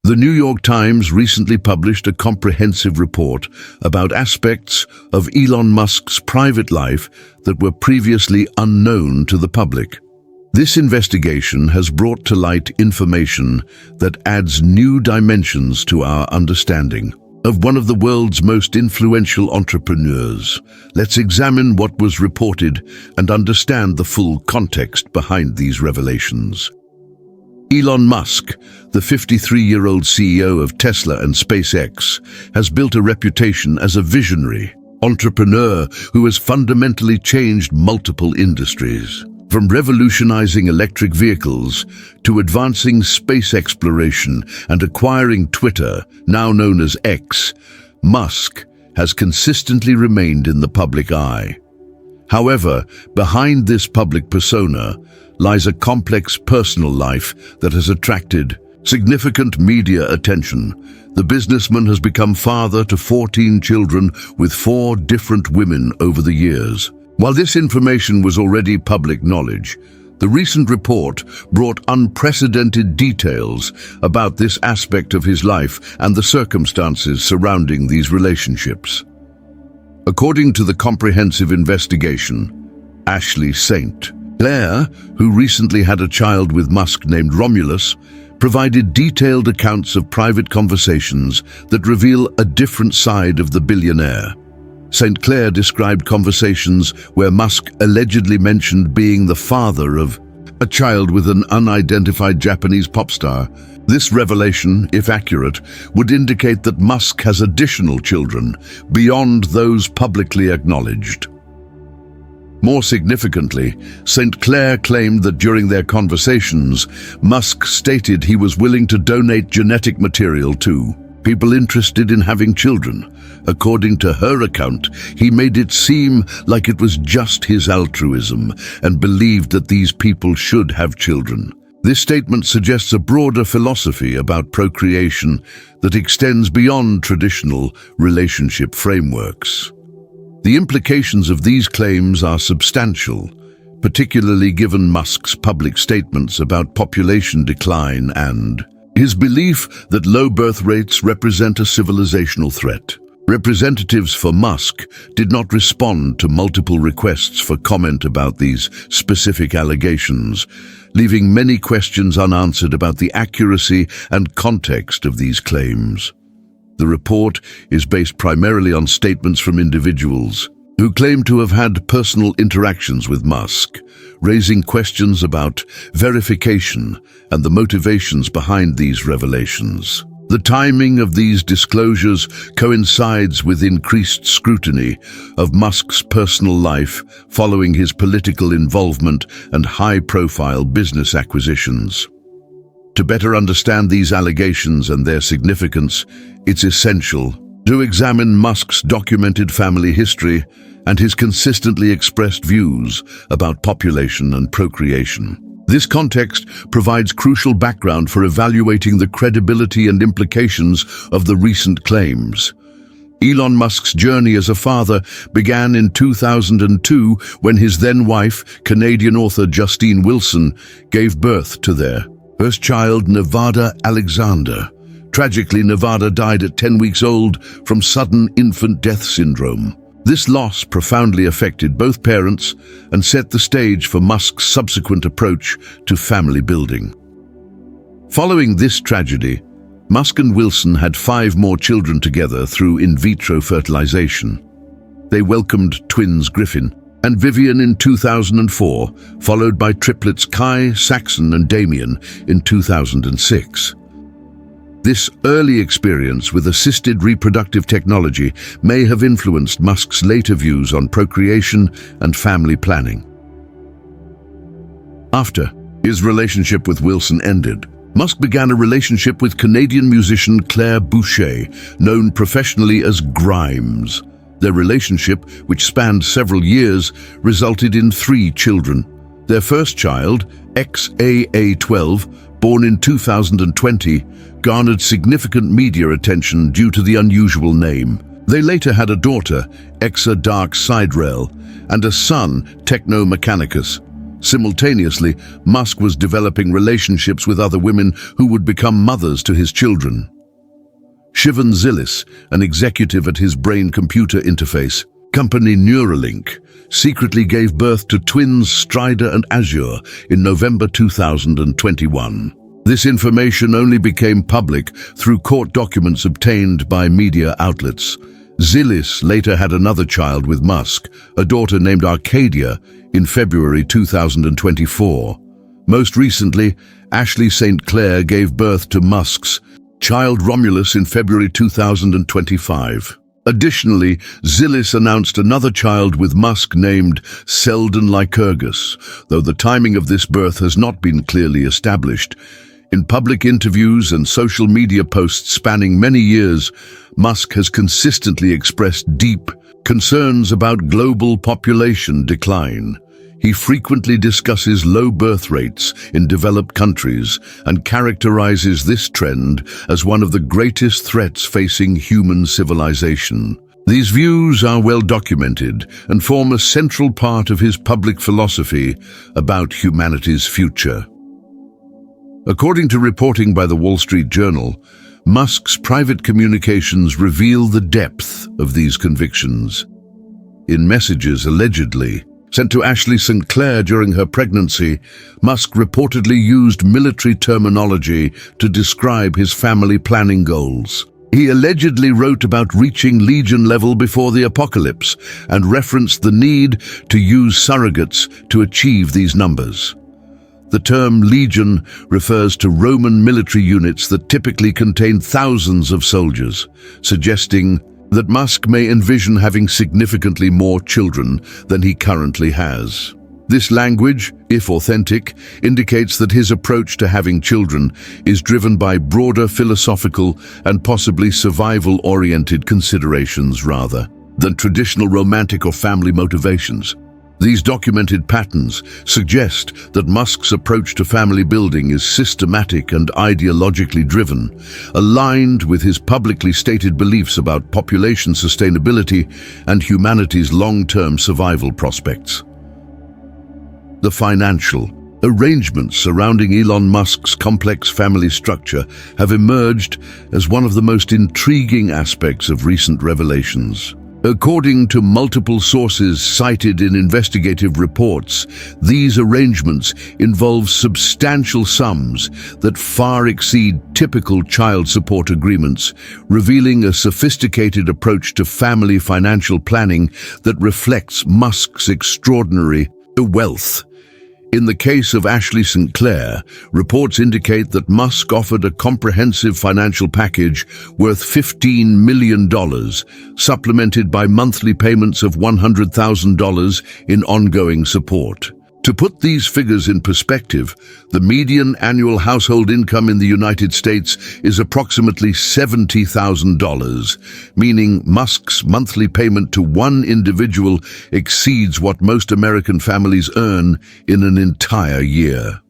The New York Times recently published a comprehensive report about aspects of Elon Musk's private life that were previously unknown to the public. This investigation has brought to light information that adds new dimensions to our understanding of one of the world's most influential entrepreneurs. Let's examine what was reported and understand the full context behind these revelations. Elon Musk, the 53-year-old CEO of Tesla and SpaceX, has built a reputation as a visionary entrepreneur who has fundamentally changed multiple industries. From revolutionizing electric vehicles to advancing space exploration and acquiring Twitter, now known as X, Musk has consistently remained in the public eye. However, behind this public persona lies a complex personal life that has attracted significant media attention. The businessman has become father to 14 children with 4 different women over the years. While this information was already public knowledge, the recent report brought unprecedented details about this aspect of his life and the circumstances surrounding these relationships. According to the comprehensive investigation, Ashley St. Clair, who recently had a child with Musk named Romulus, provided detailed accounts of private conversations that reveal a different side of the billionaire. St. Clair described conversations where Musk allegedly mentioned being the father of a child with an unidentified Japanese pop star. This revelation, if accurate, would indicate that Musk has additional children beyond those publicly acknowledged. More significantly, St. Clair claimed that during their conversations, Musk stated he was willing to donate genetic material to people interested in having children. According to her account, he made it seem like it was just his altruism and believed that these people should have children. This statement suggests a broader philosophy about procreation that extends beyond traditional relationship frameworks. The implications of these claims are substantial, particularly given Musk's public statements about population decline and his belief that low birth rates represent a civilizational threat. Representatives for Musk did not respond to multiple requests for comment about these specific allegations, leaving many questions unanswered about the accuracy and context of these claims. The report is based primarily on statements from individuals who claim to have had personal interactions with Musk, raising questions about verification and the motivations behind these revelations. The timing of these disclosures coincides with increased scrutiny of Musk's personal life following his political involvement and high-profile business acquisitions. To better understand these allegations and their significance, it's essential to examine Musk's documented family history and his consistently expressed views about population and procreation. This context provides crucial background for evaluating the credibility and implications of the recent claims. Elon Musk's journey as a father began in 2002 when his then-wife, Canadian author Justine Wilson, gave birth to their first child, Nevada Alexander. Tragically, Nevada died at 10 weeks old from sudden infant death syndrome. This loss profoundly affected both parents and set the stage for Musk's subsequent approach to family building. Following this tragedy, Musk and Wilson had 5 more children together through in vitro fertilization. They welcomed twins Griffin and Vivian in 2004, followed by triplets Kai, Saxon, and Damien in 2006. This early experience with assisted reproductive technology may have influenced Musk's later views on procreation and family planning. After his relationship with Wilson ended, Musk began a relationship with Canadian musician Claire Boucher, known professionally as Grimes. Their relationship, which spanned several years, resulted in 3 children. Their first child, XAA12, born in 2020, garnered significant media attention due to the unusual name. They later had a daughter, Exa Dark Siderail, and a son, Techno Mechanicus. Simultaneously, Musk was developing relationships with other women who would become mothers to his children. Shivan Zilis, an executive at his brain-computer interface company Neuralink, secretly gave birth to twins Strider and Azure in November 2021. This information only became public through court documents obtained by media outlets. Zilis later had another child with Musk, a daughter named Arcadia, in February 2024. Most recently, Ashley St. Clair gave birth to Musk's child Romulus in February 2025. Additionally, Zilis announced another child with Musk named Selden Lycurgus, though the timing of this birth has not been clearly established. In public interviews and social media posts spanning many years, Musk has consistently expressed deep concerns about global population decline. He frequently discusses low birth rates in developed countries and characterizes this trend as one of the greatest threats facing human civilization. These views are well documented and form a central part of his public philosophy about humanity's future. According to reporting by the Wall Street Journal, Musk's private communications reveal the depth of these convictions. In messages allegedly sent to Ashley St. Clair during her pregnancy, Musk reportedly used military terminology to describe his family planning goals. He allegedly wrote about reaching Legion level before the apocalypse and referenced the need to use surrogates to achieve these numbers. The term Legion refers to Roman military units that typically contain thousands of soldiers, suggesting that Musk may envision having significantly more children than he currently has. This language, if authentic, indicates that his approach to having children is driven by broader philosophical and possibly survival-oriented considerations rather than traditional romantic or family motivations. These documented patterns suggest that Musk's approach to family building is systematic and ideologically driven, aligned with his publicly stated beliefs about population sustainability and humanity's long-term survival prospects. The financial arrangements surrounding Elon Musk's complex family structure have emerged as one of the most intriguing aspects of recent revelations. According to multiple sources cited in investigative reports, these arrangements involve substantial sums that far exceed typical child support agreements, revealing a sophisticated approach to family financial planning that reflects Musk's extraordinary wealth. In the case of Ashley St. Clair, reports indicate that Musk offered a comprehensive financial package worth $15 million, supplemented by monthly payments of $100,000 in ongoing support. To put these figures in perspective, the median annual household income in the United States is approximately $70,000, meaning Musk's monthly payment to one individual exceeds what most American families earn in an entire year.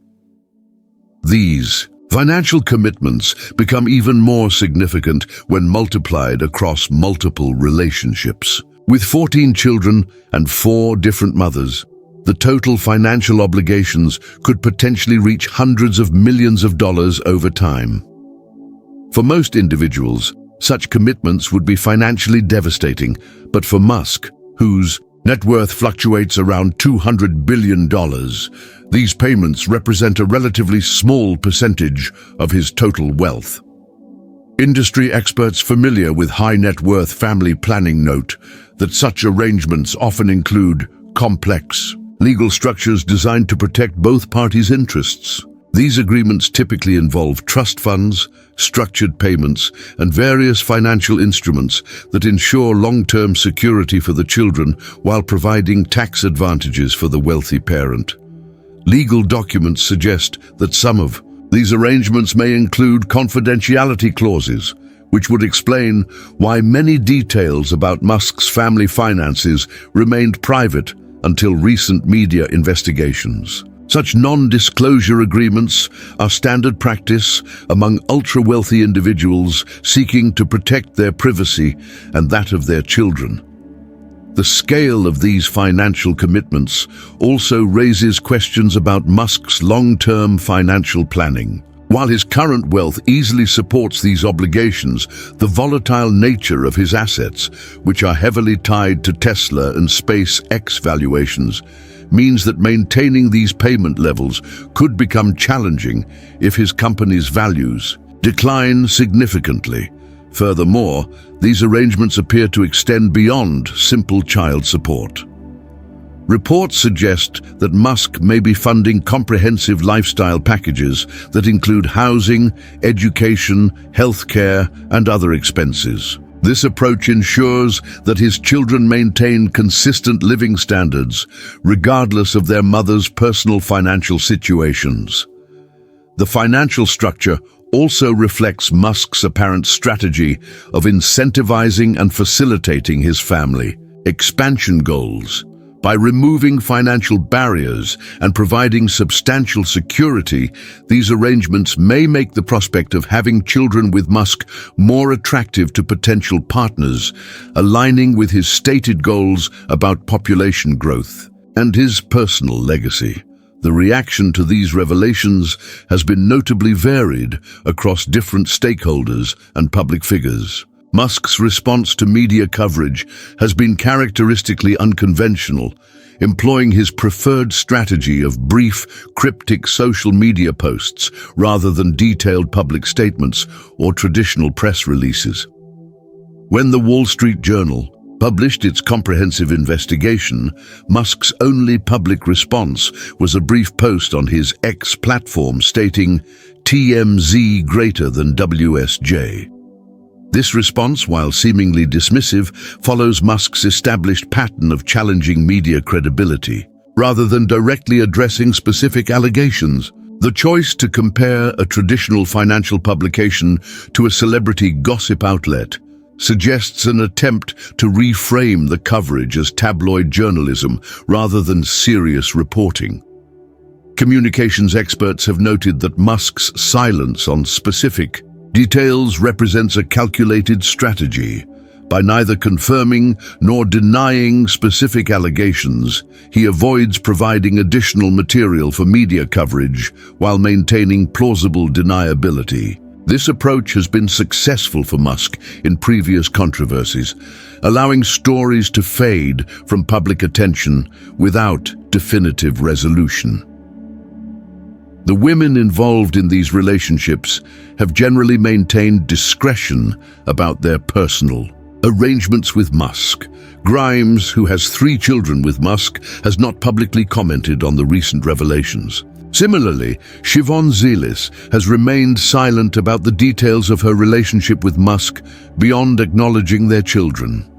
These financial commitments become even more significant when multiplied across multiple relationships. With 14 children and 4 different mothers, the total financial obligations could potentially reach hundreds of millions of dollars over time. For most individuals, such commitments would be financially devastating, but for Musk, whose net worth fluctuates around $200 billion, these payments represent a relatively small percentage of his total wealth. Industry experts familiar with high net worth family planning note that such arrangements often include complex legal structures designed to protect both parties' interests. These agreements typically involve trust funds, structured payments, and various financial instruments that ensure long-term security for the children while providing tax advantages for the wealthy parent. Legal documents suggest that some of these arrangements may include confidentiality clauses, which would explain why many details about Musk's family finances remained private until recent media investigations. Such non-disclosure agreements are standard practice among ultra-wealthy individuals seeking to protect their privacy and that of their children. The scale of these financial commitments also raises questions about Musk's long-term financial planning. While his current wealth easily supports these obligations, the volatile nature of his assets, which are heavily tied to Tesla and SpaceX valuations, means that maintaining these payment levels could become challenging if his company's values decline significantly. Furthermore, these arrangements appear to extend beyond simple child support. Reports suggest that Musk may be funding comprehensive lifestyle packages that include housing, education, healthcare, and other expenses. This approach ensures that his children maintain consistent living standards, regardless of their mother's personal financial situations. The financial structure also reflects Musk's apparent strategy of incentivizing and facilitating his family expansion goals. By removing financial barriers and providing substantial security, these arrangements may make the prospect of having children with Musk more attractive to potential partners, aligning with his stated goals about population growth and his personal legacy. The reaction to these revelations has been notably varied across different stakeholders and public figures. Musk's response to media coverage has been characteristically unconventional, employing his preferred strategy of brief, cryptic social media posts rather than detailed public statements or traditional press releases. When the Wall Street Journal published its comprehensive investigation, Musk's only public response was a brief post on his X platform stating TMZ greater than WSJ. This response, while seemingly dismissive, follows Musk's established pattern of challenging media credibility, rather than directly addressing specific allegations. The choice to compare a traditional financial publication to a celebrity gossip outlet suggests an attempt to reframe the coverage as tabloid journalism rather than serious reporting. Communications experts have noted that Musk's silence on specific details represents a calculated strategy. By neither confirming nor denying specific allegations, he avoids providing additional material for media coverage while maintaining plausible deniability. This approach has been successful for Musk in previous controversies, allowing stories to fade from public attention without definitive resolution. The women involved in these relationships have generally maintained discretion about their personal arrangements with Musk. Grimes, who has 3 children with Musk, has not publicly commented on the recent revelations. Similarly, Siobhan Zelis has remained silent about the details of her relationship with Musk beyond acknowledging their children.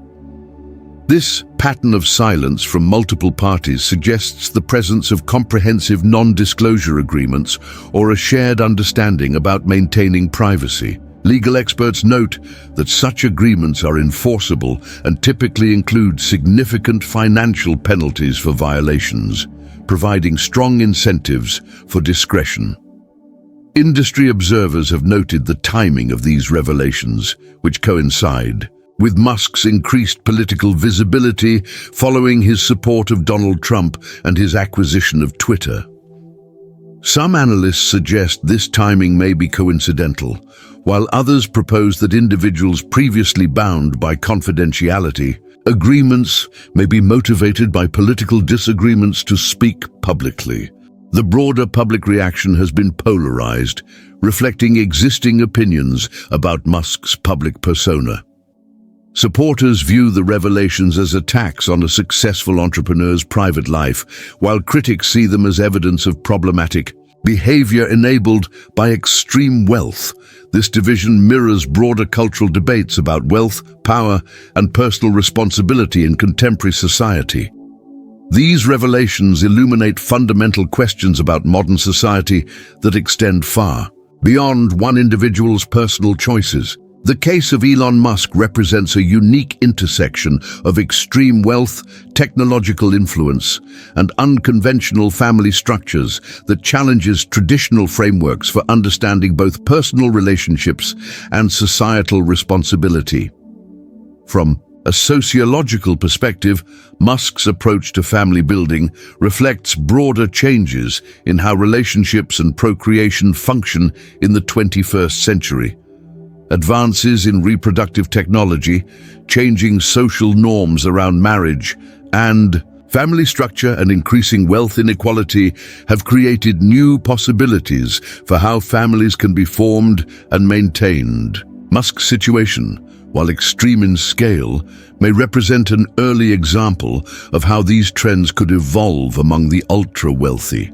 This pattern of silence from multiple parties suggests the presence of comprehensive non-disclosure agreements or a shared understanding about maintaining privacy. Legal experts note that such agreements are enforceable and typically include significant financial penalties for violations, providing strong incentives for discretion. Industry observers have noted the timing of these revelations, which coincide with Musk's increased political visibility following his support of Donald Trump and his acquisition of Twitter. Some analysts suggest this timing may be coincidental, while others propose that individuals previously bound by confidentiality agreements may be motivated by political disagreements to speak publicly. The broader public reaction has been polarized, reflecting existing opinions about Musk's public persona. Supporters view the revelations as attacks on a successful entrepreneur's private life, while critics see them as evidence of problematic behavior enabled by extreme wealth. This division mirrors broader cultural debates about wealth, power, and personal responsibility in contemporary society. These revelations illuminate fundamental questions about modern society that extend far beyond one individual's personal choices. The case of Elon Musk represents a unique intersection of extreme wealth, technological influence, and unconventional family structures that challenges traditional frameworks for understanding both personal relationships and societal responsibility. From a sociological perspective, Musk's approach to family building reflects broader changes in how relationships and procreation function in the 21st century. Advances in reproductive technology, changing social norms around marriage, and family structure and increasing wealth inequality have created new possibilities for how families can be formed and maintained. Musk's situation, while extreme in scale, may represent an early example of how these trends could evolve among the ultra-wealthy.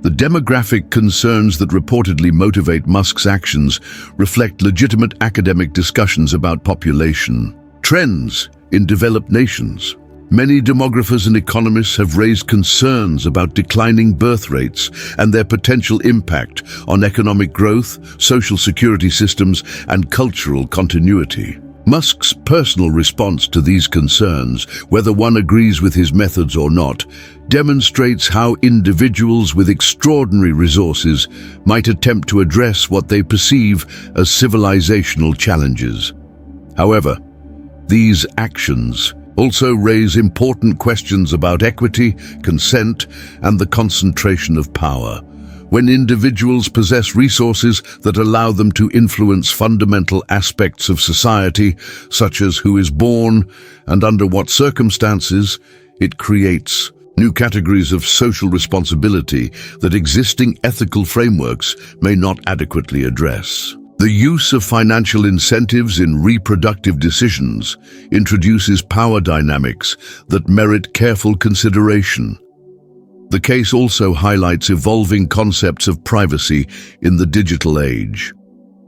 The demographic concerns that reportedly motivate Musk's actions reflect legitimate academic discussions about population trends in developed nations. Many demographers and economists have raised concerns about declining birth rates and their potential impact on economic growth, social security systems, and cultural continuity. Musk's personal response to these concerns, whether one agrees with his methods or not, demonstrates how individuals with extraordinary resources might attempt to address what they perceive as civilizational challenges. However, these actions also raise important questions about equity, consent, and the concentration of power. When individuals possess resources that allow them to influence fundamental aspects of society, such as who is born and under what circumstances, it creates new categories of social responsibility that existing ethical frameworks may not adequately address. The use of financial incentives in reproductive decisions introduces power dynamics that merit careful consideration. The case also highlights evolving concepts of privacy in the digital age.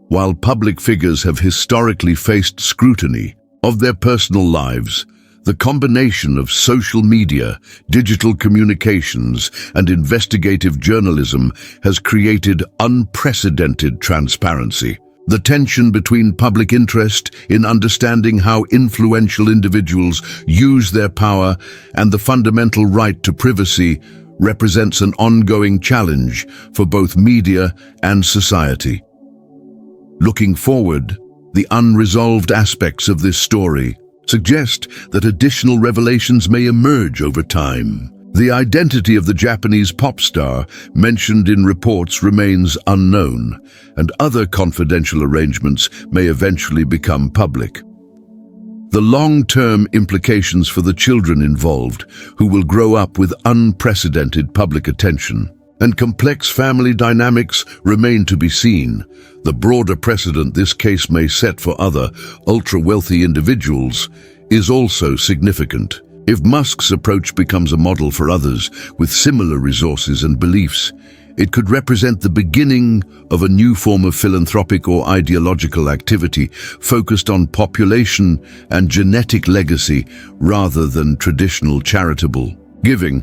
While public figures have historically faced scrutiny of their personal lives, the combination of social media, digital communications, and investigative journalism has created unprecedented transparency. The tension between public interest in understanding how influential individuals use their power and the fundamental right to privacy represents an ongoing challenge for both media and society. Looking forward, the unresolved aspects of this story suggest that additional revelations may emerge over time. The identity of the Japanese pop star mentioned in reports remains unknown, and other confidential arrangements may eventually become public. The long-term implications for the children involved, who will grow up with unprecedented public attention, and complex family dynamics remain to be seen. The broader precedent this case may set for other ultra-wealthy individuals is also significant. If Musk's approach becomes a model for others with similar resources and beliefs, it could represent the beginning of a new form of philanthropic or ideological activity focused on population and genetic legacy rather than traditional charitable giving.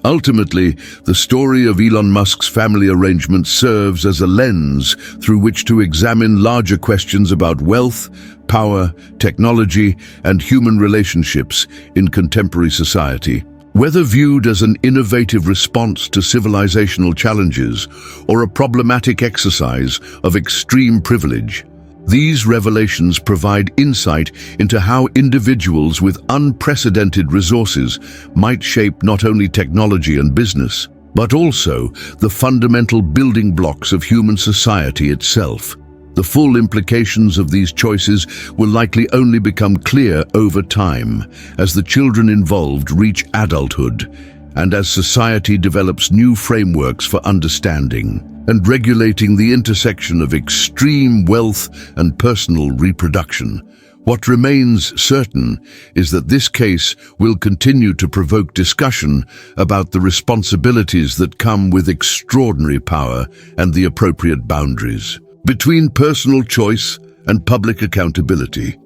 Ultimately, the story of Elon Musk's family arrangement serves as a lens through which to examine larger questions about wealth, power, technology, and human relationships in contemporary society. Whether viewed as an innovative response to civilizational challenges or a problematic exercise of extreme privilege, these revelations provide insight into how individuals with unprecedented resources might shape not only technology and business, but also the fundamental building blocks of human society itself. The full implications of these choices will likely only become clear over time, as the children involved reach adulthood and as society develops new frameworks for understanding and regulating the intersection of extreme wealth and personal reproduction. What remains certain is that this case will continue to provoke discussion about the responsibilities that come with extraordinary power and the appropriate boundaries between personal choice and public accountability.